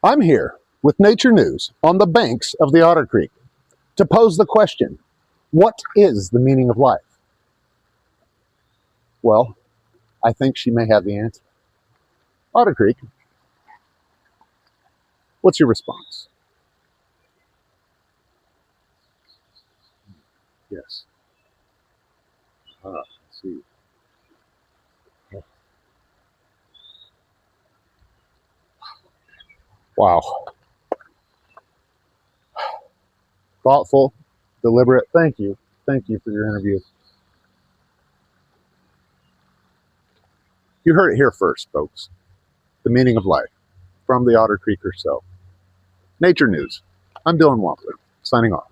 I'm here with Nature News on the banks of the Otter Creek to pose the question, what is the meaning of life? Well, I think she may have the answer. Otter Creek, what's your response? Yes. Let's see. Wow. Thoughtful, deliberate. Thank you. Thank you for your interview. You heard it here first, folks. The meaning of life from the Otter Creek herself. Nature News. I'm Dylan Wampler, signing off.